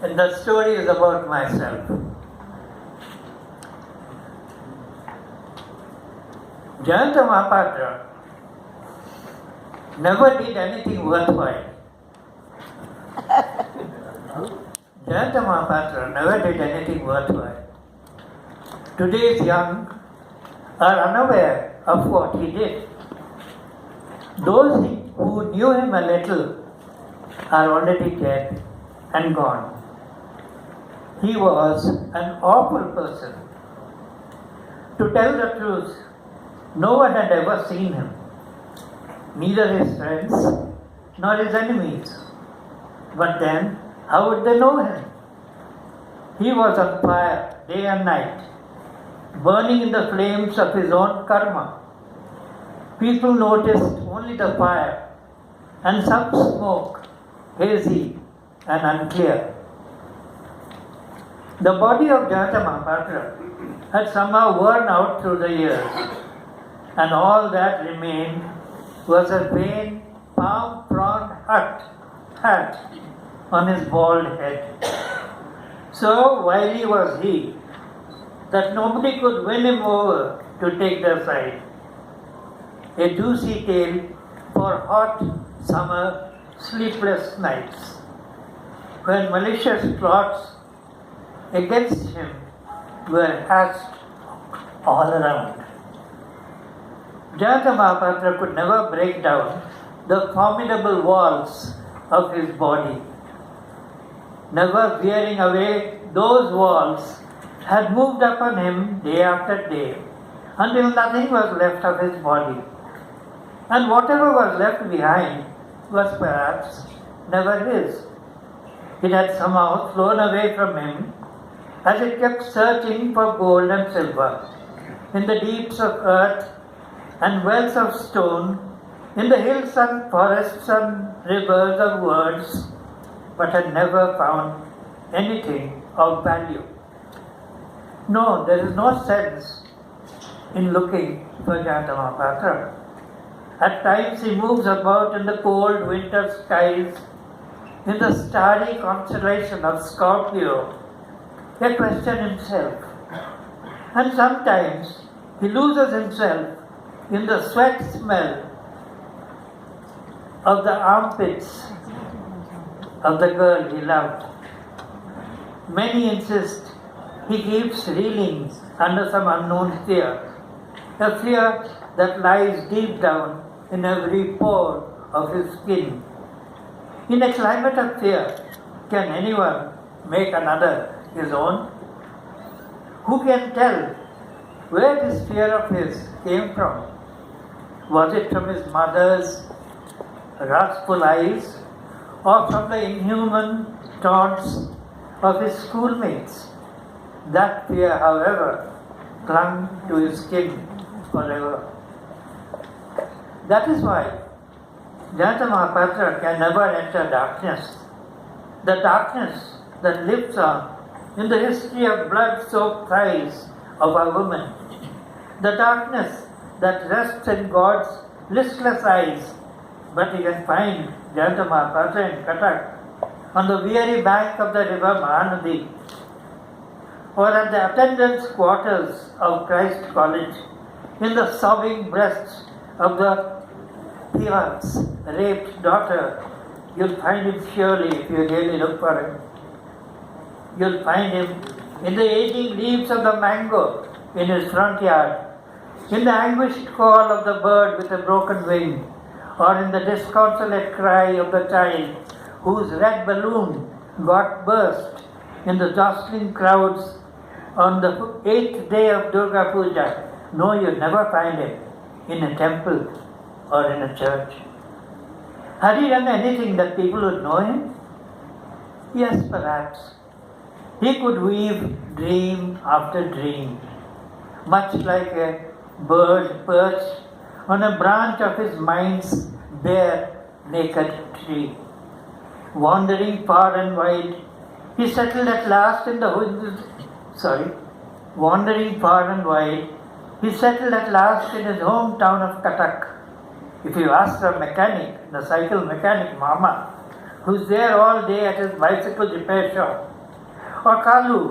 And the story is about myself. Jayanta Mahapatra never did anything worthwhile. Jayanta Mahapatra never did anything worthwhile. Today's young are unaware of what he did. Those who knew him a little are already dead and gone. He was an awful person. To tell the truth, no one had ever seen him, neither his friends nor his enemies. But then, how would they know him? He was on fire day and night, burning in the flames of his own karma. People noticed only the fire and some smoke, hazy and unclear. The body of Jayanta Mahapatra had somehow worn out through the years, and all that remained was a vain palm-frond hat on his bald head. So wily was he that nobody could win him over to take their side. A juicy tale for hot summer sleepless nights, when malicious plots against him were hatched all around. Jayanta Mahapatra could never break down the formidable walls of his body. Never veering away, those walls had moved upon him day after day until nothing was left of his body. And whatever was left behind was perhaps never his. It had somehow flown away from him as it kept searching for gold and silver in the deeps of earth and wells of stone, in the hills and forests and rivers of words, but had never found anything of value. No, there is no sense in looking for Jayanta Mahapatra. At times he moves about in the cold winter skies, in the starry constellation of Scorpio, a question himself. And sometimes he loses himself in the sweat smell of the armpits of the girl he loved. Many insist he keeps reeling under some unknown fear, a fear that lies deep down in every pore of his skin. In a climate of fear, can anyone make another his own? Who can tell where this fear of his came from? Was it from his mother's wrathful eyes, or from the inhuman taunts of his schoolmates? That fear, however, clung to his skin forever. That is why Jayanta Mahapatra can never enter darkness. The darkness that lives on in the history of blood-soaked thighs of a woman. The darkness that rests in God's listless eyes. But you can find Jayanta Mahapatra in Cuttack, on the weary bank of the river Mahanadi, or at the attendants' quarters of Christ College, in the sobbing breasts of the peon's raped daughter. You'll find him surely if you really look for him. You'll find him in the aging leaves of the mango in his front yard, in the anguished call of the bird with a broken wing, or in the disconsolate cry of the child whose red balloon got burst in the jostling crowds on the 8th day of Durga Puja. No, you'll never find him in a temple or in a church. Had he done anything that people would know him? Yes, perhaps. He could weave dream after dream, much like a bird perched on a branch of his mind's bare, naked tree. Wandering far and wide, he settled at last in the Wandering far and wide, he settled at last in his hometown of Cuttack. If you ask the mechanic, the cycle mechanic Mama, who's there all day at his bicycle repair shop, or Kalu,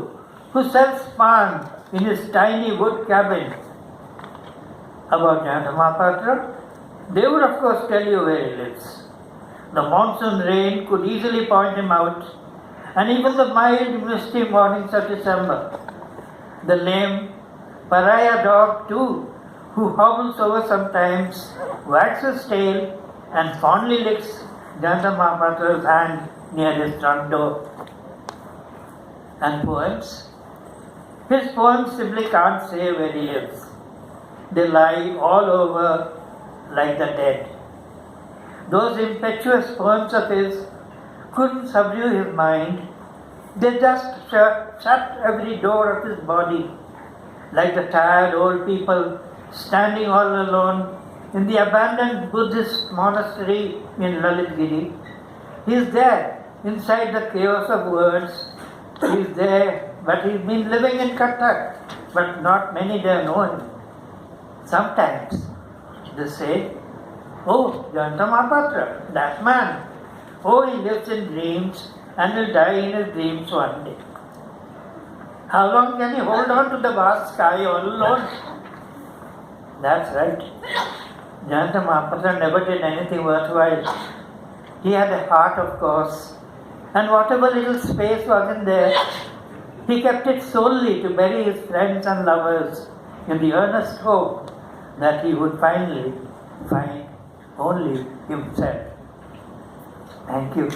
who sells pan in his tiny wood cabin. About Jayanta Mahapatra, they would of course tell you where he lives. The monsoon rain could easily point him out, and even the mild misty mornings of December. The lame pariah dog too, who hobbles over sometimes, wags his tail and fondly licks Jayanta Mahapatra's hand near his front door. And poems? His poems simply can't say where he lives. They lie all over like the dead. Those impetuous poems of his couldn't subdue his mind. They just shut every door of his body, like the tired old people standing all alone in the abandoned Buddhist monastery in Lalitgiri. He is there, inside the chaos of words. He is there, but he's been living in Cuttack, but not many there know him. Sometimes they say, "Oh, Jayanta Mahapatra, that man. Oh, he lives in dreams and will die in his dreams one day." How long can he hold on to the vast sky all alone? That's right. Jayanta Mahapatra never did anything worthwhile. He had a heart, of course, and whatever little space was in there, he kept it solely to bury his friends and lovers in the earnest hope that he would finally find only himself. Thank you.